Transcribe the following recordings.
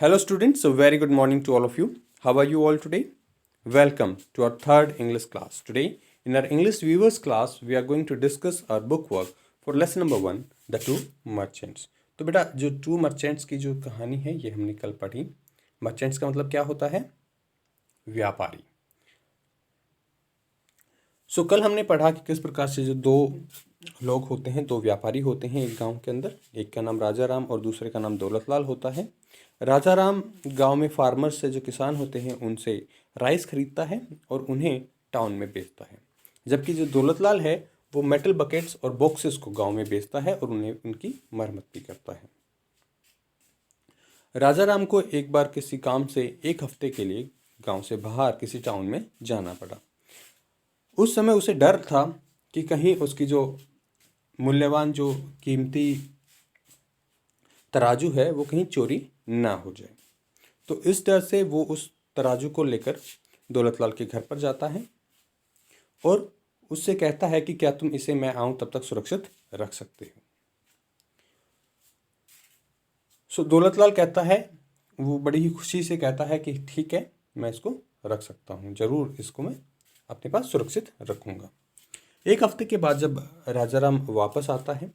Hello students, so very good morning to all of you. How are you all today? Welcome to our third English class. Today in our English viewers class we are going to discuss our book work for lesson number 1, The Two Merchants. तो बेटा जो to merchants की जो कहानी है ये हमने कल पढ़ी. मर्चेंट्स का मतलब क्या होता है? व्यापारी. सो कल हमने पढ़ा कि किस प्रकार से जो दो लोग होते हैं, दो व्यापारी होते हैं एक गांव के अंदर. एक का नाम राजा राम और दूसरे का नाम दौलत लाल होता है. राजा राम गांव में फार्मर्स से जो किसान होते हैं उनसे राइस खरीदता है और उन्हें टाउन में बेचता है. जबकि जो दौलत लाल है वो मेटल बकेट्स और बॉक्सेस को गांव में बेचता है और उन्हें उनकी मरम्मत भी करता है. राजा राम को एक बार किसी काम से एक हफ्ते के लिए गांव से बाहर किसी टाउन में जाना पड़ा. उस समय उसे डर था कि कहीं उसकी जो मूल्यवान जो कीमती तराजू है वो कहीं चोरी ना हो जाए. तो इस डर से वो उस तराजू को लेकर दौलतलाल के घर पर जाता है और उससे कहता है कि क्या तुम इसे मैं आऊं तब तक सुरक्षित रख सकते हो. सो दौलतलाल कहता है, वो बड़ी ही खुशी से कहता है कि ठीक है मैं इसको रख सकता हूँ, ज़रूर इसको मैं अपने पास सुरक्षित रखूँगा. एक हफ्ते के बाद जब राजा राम वापस आता है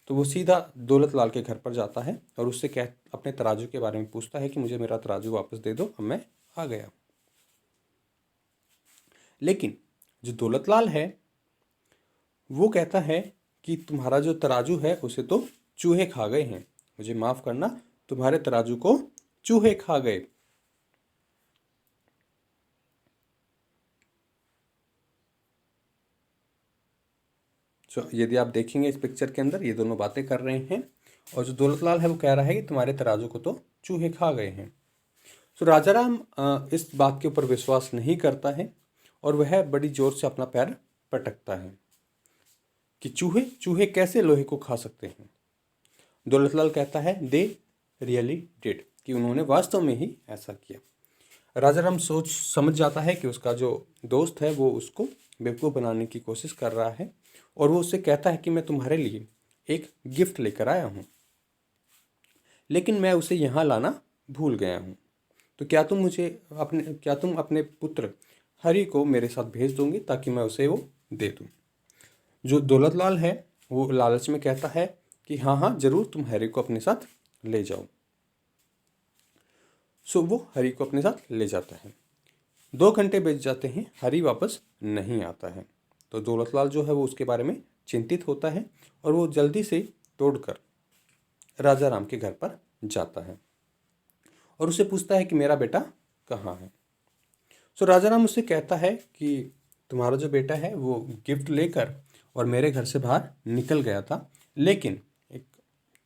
तो वो सीधा दौलत लाल के घर पर जाता है और उससे अपने तराजू के बारे में पूछता है कि मुझे मेरा तराजू वापस दे दो, अब मैं आ गया. लेकिन जो दौलत लाल है वो कहता है कि तुम्हारा जो तराजू है उसे तो चूहे खा गए हैं, मुझे माफ़ करना, तुम्हारे तराजू को चूहे खा गए. यदि आप देखेंगे इस पिक्चर के अंदर ये दोनों बातें कर रहे हैं और जो दौलतलाल है वो कह रहा है कि तुम्हारे तराजू को तो चूहे खा गए हैं. राजा राम इस बात के ऊपर विश्वास नहीं करता है और वह बड़ी जोर से अपना पैर पटकता है कि चूहे चूहे कैसे लोहे को खा सकते हैं. दौलतलाल कहता है दे रियली डिड, कि उन्होंने वास्तव में ही ऐसा किया. राजा राम सोच समझ जाता है कि उसका जो दोस्त है वो उसको बेवकूफ़ बनाने की कोशिश कर रहा है और वो उससे कहता है कि मैं तुम्हारे लिए एक गिफ्ट लेकर आया हूँ, लेकिन मैं उसे यहाँ लाना भूल गया हूँ. तो क्या तुम अपने पुत्र हरि को मेरे साथ भेज दोगे ताकि मैं उसे वो दे दूँ. जो दौलत लाल है वो लालच में कहता है कि हाँ हाँ ज़रूर, तुम हरि को अपने साथ ले जाओ. सो वो हरि को अपने साथ ले जाता है. 2 घंटे बीत जाते हैं, हरि वापस नहीं आता है. तो दौलतलाल जो है वो उसके बारे में चिंतित होता है और वो जल्दी से दौड़कर राजा राम के घर पर जाता है और उससे पूछता है कि मेरा बेटा कहाँ है. सो राजा राम उससे कहता है कि तुम्हारा जो बेटा है वो गिफ्ट लेकर और मेरे घर से बाहर निकल गया था, लेकिन एक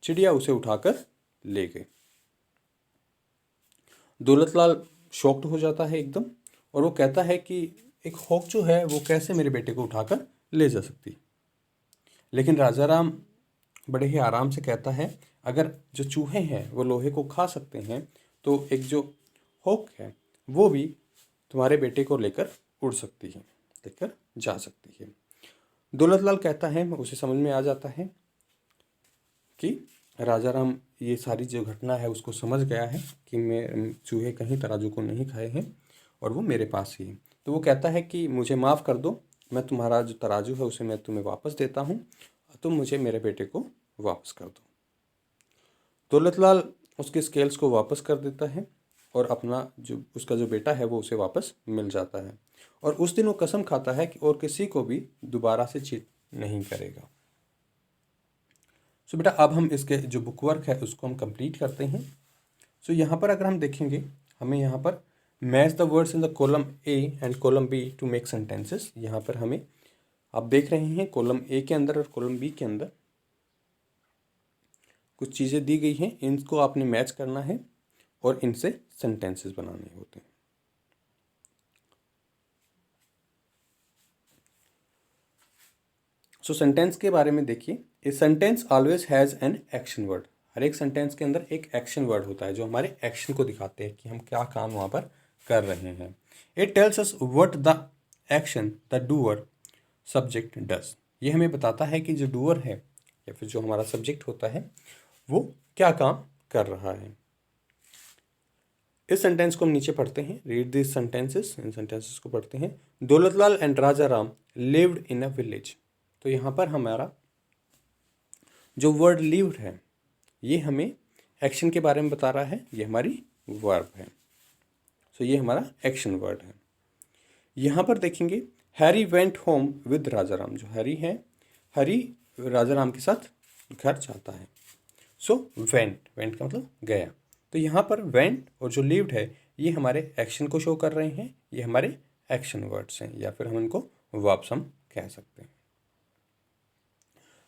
चिड़िया उसे उठाकर ले गई. दौलतलाल शॉक्ड हो जाता है एकदम और वो कहता है कि एक हॉक जो है वो कैसे मेरे बेटे को उठाकर ले जा सकती. लेकिन राजा राम बड़े ही आराम से कहता है अगर जो चूहे हैं वो लोहे को खा सकते हैं तो एक जो हॉक है वो भी तुम्हारे बेटे को लेकर उड़ सकती है, लेकर जा सकती है. दौलतलाल कहता है, उसे समझ में आ जाता है कि राजा राम ये सारी जो घटना है उसको समझ गया है कि मैं चूहे कहीं तराजू को नहीं खाए हैं और वो मेरे पास ही है. तो वो कहता है कि मुझे माफ़ कर दो, मैं तुम्हारा जो तराजू है उसे मैं तुम्हें वापस देता हूँ, तुम मुझे मेरे बेटे को वापस कर दो. दौलतलाल उसके स्केल्स को वापस कर देता है और उसका जो बेटा है वो उसे वापस मिल जाता है और उस दिन वो कसम खाता है कि और किसी को भी दोबारा से चीट नहीं करेगा. सो बेटा अब हम इसके जो बुक वर्क है उसको हम कंप्लीट करते हैं. सो यहाँ पर अगर हम देखेंगे हमें यहाँ पर match the words in the column A and column B to make sentences. यहाँ पर हमें आप देख रहे हैं कॉलम ए के अंदर और कॉलम बी के अंदर कुछ चीज़ें दी गई हैं, इनको आपने मैच करना है और इनसे सेंटेंसेस बनाने होते हैं. सो सेंटेंस के बारे में देखिए, a sentence always has an action word. हर एक सेंटेंस के अंदर एक एक्शन वर्ड होता है जो हमारे एक्शन को दिखाते हैं कि हम क्या काम वहाँ पर कर रहे हैं. It tells us what the action the doer subject does. ये हमें बताता है कि जो डूअर है या फिर जो हमारा सब्जेक्ट होता है वो क्या काम कर रहा है. इस सेंटेंस को हम नीचे पढ़ते हैं। रीड दिस सेंटेंसेस, इन सेंटेंसेस को पढ़ते हैं। Daulatlal and Raja Ram lived in a village. तो यहाँ पर हमारा जो वर्ड लिव्ड है ये हमें एक्शन के बारे में बता रहा है, ये हमारी वर्ब है। सो ये हमारा एक्शन वर्ड है। यहाँ पर देखेंगे हैरी वेंट होम विद राजा राम। जो हैरी है, हैरी राजा राम के साथ घर जाता है। सो वेंट, वेंट का मतलब गया। तो यहाँ पर वेंट और जो लिव्ड है ये हमारे एक्शन को शो कर रहे हैं, ये हमारे एक्शन वर्ड्स हैं, या फिर हम इनको वर्ब्स हम कह सकते हैं।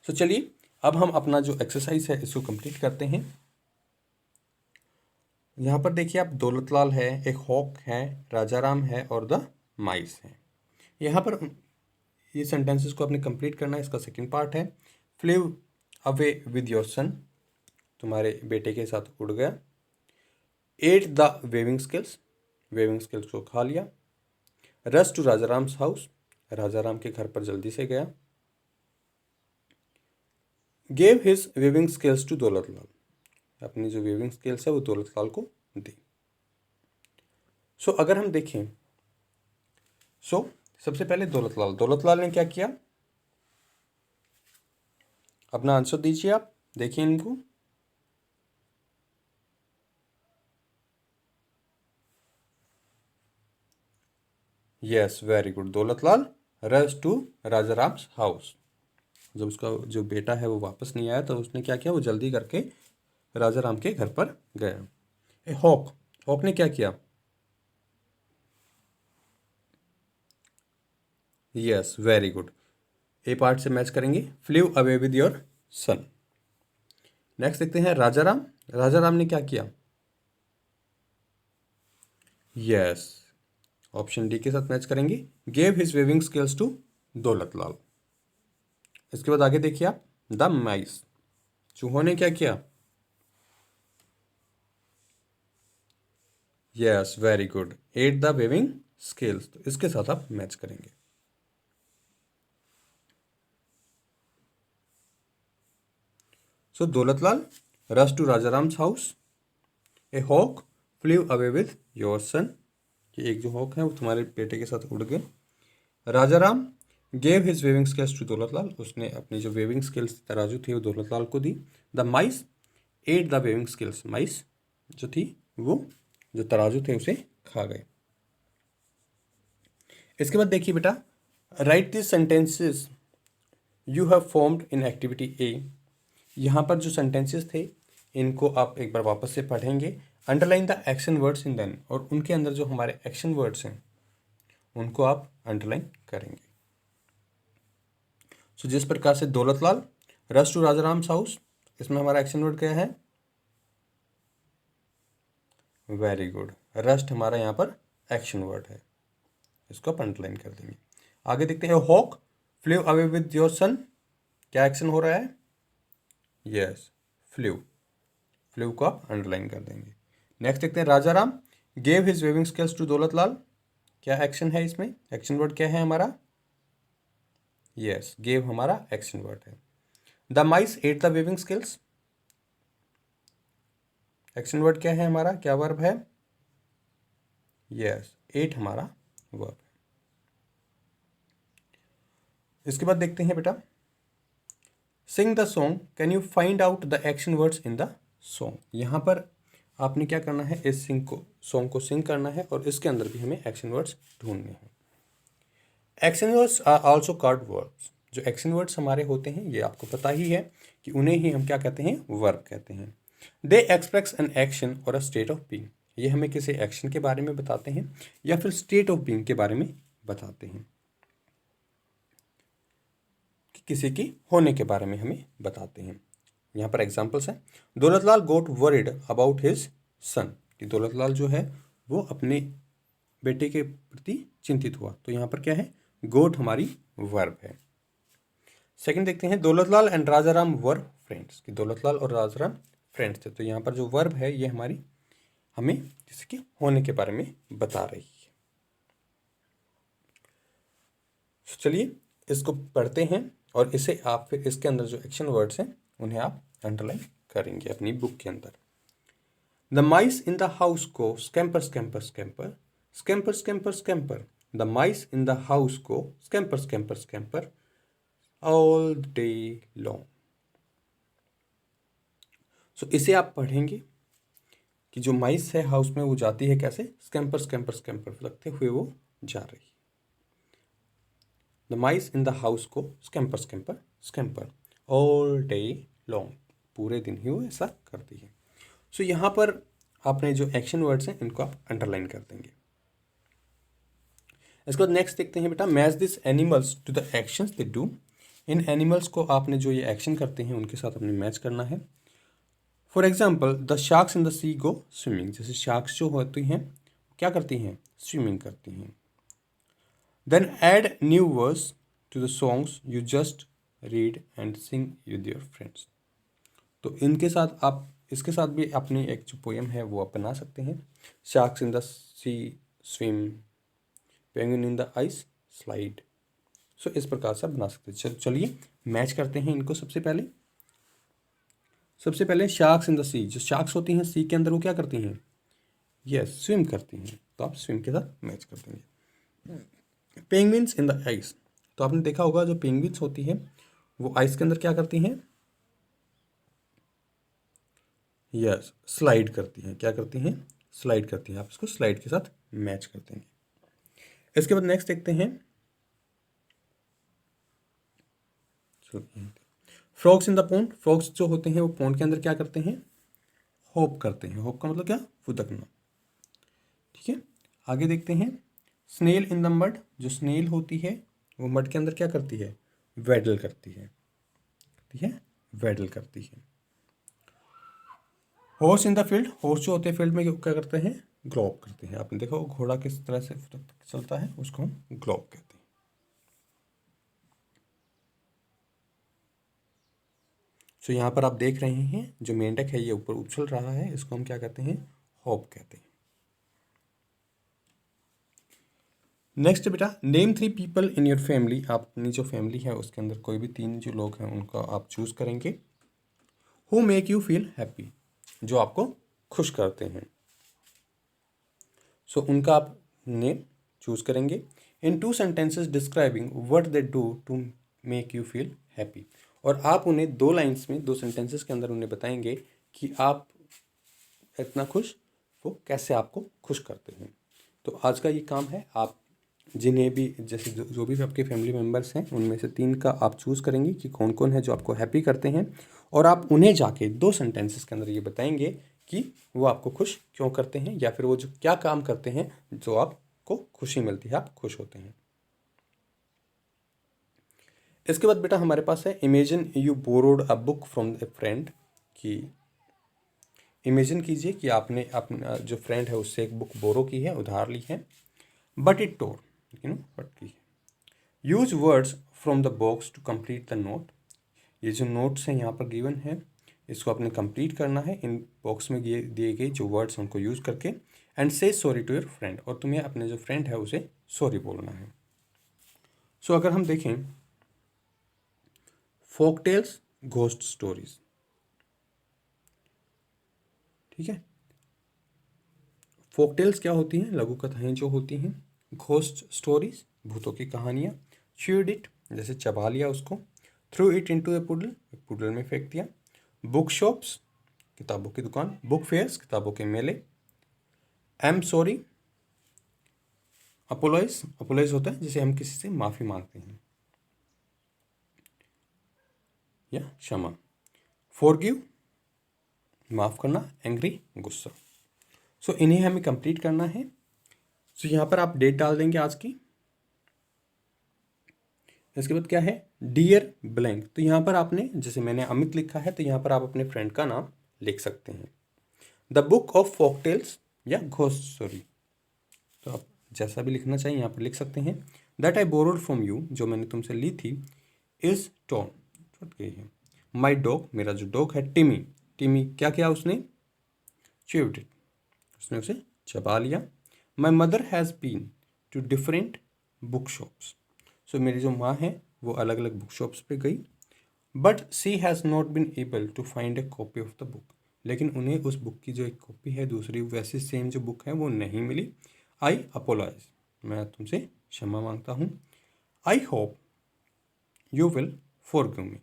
सो चलिए अब हम अपना जो एक्सरसाइज है इसको कंप्लीट करते हैं। यहाँ पर देखिए आप, दौलतलाल है, एक हॉक है, राजा राम है और द माइस है। यहाँ पर ये सेंटेंसेस को आपने कंप्लीट करना है। इसका सेकंड पार्ट है flew away with your son. तुम्हारे बेटे के साथ उड़ गया। Ate the weaving skills, weaving skills को खा लिया। Rush to Raja Ram's house, Raja Ram के घर पर जल्दी से गया। Gave his weaving skills to Daulatlal, अपनी जो वेविंग स्किल्स है वो दौलतलाल को दी। सो अगर हम देखें, सबसे पहले दौलतलाल ने क्या किया, अपना आंसर दीजिए आप, देखिए इनको। Yes, very good. Daulatlal rush to Raja Ram's house. जब उसका जो बेटा है वो वापस नहीं आया तो उसने क्या किया, वो जल्दी करके राजा राम के घर पर गया। ए हॉक, हॉक ने क्या किया, yes very good. A part से मैच करेंगे, flew away with your son. Next देखते हैं राजा राम, राजा राम ने क्या किया, यस ऑप्शन डी के साथ मैच करेंगे, gave his weaving skills to Daulatlal. इसके बाद आगे देखिए आप, द माइस, चूहों ने क्या किया, yes very good, ate the weaving skills. तो इसके साथ आप मैच करेंगे। So Daulatlal rush to Raja Ram's house. A hawk flew away with your son, कि एक जो हॉक है वो तुम्हारे बेटे के साथ उड़ गए। Raja Ram gave his weaving skills to Daulatlal, उसने अपनी जो वेविंग स्किल्स तराजू थी वो दौलतलाल को दी। The mice ate the weaving skills, mice जो थी वो जो तराजू थे उसे खा गए। इसके बाद देखिए बेटा, right this sentences you have formed in activity ए। यहाँ पर जो सेंटेंसेस थे इनको आप एक बार वापस से पढ़ेंगे। Underline the action words in then, और उनके अंदर जो हमारे एक्शन वर्ड्स हैं उनको आप अंडरलाइन करेंगे। सो जिस प्रकार से Daulatlal rush to Raja Ram's house, इसमें हमारा एक्शन वर्ड क्या है, वेरी गुड, रस्ट हमारा यहाँ पर एक्शन वर्ड है, इसको आप अंडरलाइन कर देंगे। आगे देखते हैं hawk flew away with your son, क्या एक्शन हो रहा है, यस फ्लेव, फ्लेव को आप अंडरलाइन कर देंगे। नेक्स्ट देखते हैं Raja Ram gave his weaving skills to Daulatlal, क्या एक्शन है इसमें, एक्शन वर्ड क्या है हमारा, यस गेव हमारा एक्शन वर्ड है। The mice ate the weaving skills, action word क्या है हमारा, क्या वर्ब है, यस एट हमारा वर्ब है। इसके बाद देखते हैं बेटा, sing the song can you find out the action words in the song. यहाँ पर आपने क्या करना है, इस सॉन्ग को सिंग करना है और इसके अंदर भी हमें एक्शन वर्ड्स ढूंढने हैं। Action words are also called verbs. जो एक्शन वर्ड्स हमारे होते हैं ये आपको पता ही है कि उन्हें ही हम क्या कहते हैं, वर्ब कहते हैं। दे एक्सप्रेस एन एक्शन और अ स्टेट ऑफ बीइंग, ये हमें किसी एक्शन के बारे में बताते हैं या फिर स्टेट ऑफ बीइंग के बारे में बताते हैं, कि किसी की होने के बारे में हमें बताते हैं। यहाँ पर एग्जाम्पल्स हैं, दौलतलाल गोट वरिड अबाउट हिज सन, कि दौलतलाल जो है वो अपने बेटे के प्रति चिंतित हुआ। तो यहाँ पर क्या है, गोट हमारी वर्ब है। सेकंड देखते हैं, Daulatlal and Raja Ram were friends, कि दौलतलाल और राजा राम फ्रेंड्स थे। तो यहाँ पर जो वर्ब है ये हमारी हमें किसी के होने के बारे में बता रही है। चलिए इसको पढ़ते हैं और इसे आप फिर इसके अंदर जो एक्शन वर्ड्स हैं उन्हें आप अंडरलाइन करेंगे अपनी बुक के अंदर। The mice in the house को scamper scamper scamper, scamper scamper scamper, the mice in the house को scamper scamper scamper all day long. So इसे आप पढ़ेंगे कि जो माइस है हाउस में वो जाती है कैसे, स्कैम्पर स्कैम्पर स्कैम्पर लगते हुए वो जा रही है। The mice in the house को scamper scamper scamper all day long, पूरे दिन ही वो ऐसा करती है। सो यहाँ पर आपने जो एक्शन वर्ड्स हैं इनको आप अंडरलाइन कर देंगे। इसके बाद नेक्स्ट देखते हैं बेटा, match this animals to the actions they do. इन एनिमल्स को आपने जो ये एक्शन करते हैं उनके साथ अपने मैच करना है। For example, the sharks in the sea go swimming, जैसे शार्क्स जो होती हैं क्या करती हैं, स्विमिंग करती हैं। Then add new words to the songs you just read and sing with your friends. तो इनके साथ आप इसके साथ भी अपनी एक जो पोएम है वो आप बना सकते हैं। Sharks in the sea swim, penguin in the ice slide. So इस प्रकार से आप बना सकते हैं। चलिए मैच करते हैं इनको। सबसे पहले शार्क्स इन द सी, जो शार्क्स होती हैं सी के अंदर वो क्या करती हैं, यस स्विम करती हैं, तो आप स्विम के साथ मैच कर देंगे। पेंगुइन्स इन द आइस, तो आपने देखा होगा जो पेंगुइन्स होती हैं वो आइस के अंदर क्या करती हैं, यस स्लाइड करती हैं। क्या करती हैं, स्लाइड करती हैं। आप इसको स्लाइड के साथ मैच कर देंगे। इसके बाद नेक्स्ट देखते हैं, frogs in the pond. Frogs जो होते हैं वो पॉन्ड के अंदर क्या करते हैं, होप करते हैं। होप का मतलब क्या, फुदकना। ठीक है, आगे देखते हैं, स्नेल इन द मड, जो स्नेल होती है वो मड के अंदर क्या करती है, वेडल करती है। ठीक है, वेडल करती है। Horse in the field, horse जो होते हैं फील्ड में क्या करते हैं, ग्लोप करते हैं। आपने देखा घोड़ा किस तरह से चलता है, उसको हम ग्लोप कहते हैं। सो यहाँ पर आप देख रहे हैं जो मेंढक है ये ऊपर उछल रहा है, इसको हम क्या कहते हैं, हॉप कहते हैं। नेक्स्ट बेटा, name 3 people in your family. आप अपनी जो फैमिली है उसके अंदर कोई भी 3 जो लोग हैं उनका आप चूज करेंगे। Who make you feel happy, जो आपको खुश करते हैं। सो उनका आप नेम चूज करेंगे। In 2 sentences describing what they do to make you feel happy, और आप उन्हें 2 लाइन्स में 2 सेंटेंसेस के अंदर उन्हें बताएंगे कि आप इतना खुश, वो कैसे आपको खुश करते हैं। तो आज का ये काम है, आप जिन्हें भी जैसे जो भी आपके फैमिली मेम्बर्स हैं उनमें से 3 का आप चूज़ करेंगे कि कौन कौन है जो आपको हैप्पी करते हैं, और आप उन्हें जाके 2 सेंटेंसेस के अंदर ये बताएंगे कि वो आपको खुश क्यों करते हैं, या फिर वो जो क्या काम करते हैं जो आपको खुशी मिलती है, आप खुश होते हैं। इसके बाद बेटा हमारे पास है, imagine you borrowed a book from A friend. कि इमेजिन कीजिए कि आपने अपना जो फ्रेंड है उससे एक बुक बोरो की है, उधार ली है। बट इट टोर, बट की है। Use words from the box to complete the note. ये जो नोट्स हैं यहाँ पर गिवन है, इसको आपने कंप्लीट करना है इन बॉक्स में दिए गए जो वर्ड्स उनको यूज़ करके। एंड से सॉरी टू योर फ्रेंड, और तुम्हें अपने जो फ्रेंड है उसे सॉरी बोलना है। सो अगर हम देखें, फोक टेल्स, घोस्ट स्टोरीज। ठीक है, फोक टेल्स क्या होती हैं, लघु कथाएं जो होती हैं। घोस्ट स्टोरीज, भूतों की कहानियाँ। च्यूड इट, जैसे चबा लिया उसको। Through it into A poodle, poodle में फेंक दिया। बुक शॉप्स, किताबों की दुकान। बुक फेयर्स, किताबों के मेले। एम सॉरी, अपोलोइज, अपोलोइज होता है जिसे हम किसी से माफ़ी मांगते हैं या क्षमा। फॉरगिव, माफ़ करना। एंग्री, गुस्सा। सो इन्हें हमें कंप्लीट करना है। सो यहाँ पर आप डेट डाल देंगे आज की। इसके बाद क्या है, डियर ब्लैंक, तो यहाँ पर आपने जैसे मैंने अमित लिखा है तो यहाँ पर आप अपने फ्रेंड का नाम लिख सकते हैं। द बुक ऑफ फोकटेल्स या घोस्ट स्टोरी, तो आप जैसा भी लिखना चाहिए यहाँ पर लिख सकते हैं। That I borrowed from you, जो मैंने तुमसे ली थी, इज टॉन, छूट गई है। माई डॉग, मेरा जो डॉग है, टिमी, टिमी क्या किया उसने, च्यूड इट, उसने उसे चबा लिया। My mother has been to different book shops, so मेरी जो माँ है वो अलग अलग बुक शॉप्स पे गई। But she has not been able to find a copy of the book, लेकिन उन्हें उस बुक की जो एक कॉपी है दूसरी वैसी सेम जो बुक है वो नहीं मिली। आई अपोलाइज, मैं तुमसे क्षमा मांगता हूँ। I hope you will forgive me,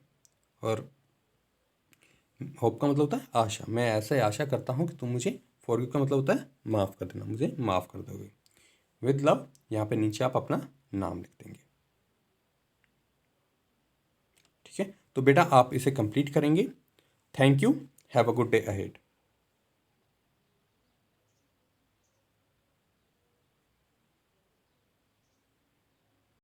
और होप का मतलब होता है आशा, मैं ऐसे आशा करता हूँ कि तुम मुझे, फॉरगिव का मतलब होता है माफ़ कर देना, मुझे माफ़ कर दोगे। विद लव, यहाँ पे नीचे आप अपना नाम लिख देंगे। ठीक है, तो बेटा आप इसे कंप्लीट करेंगे। Thank you, have a good day ahead.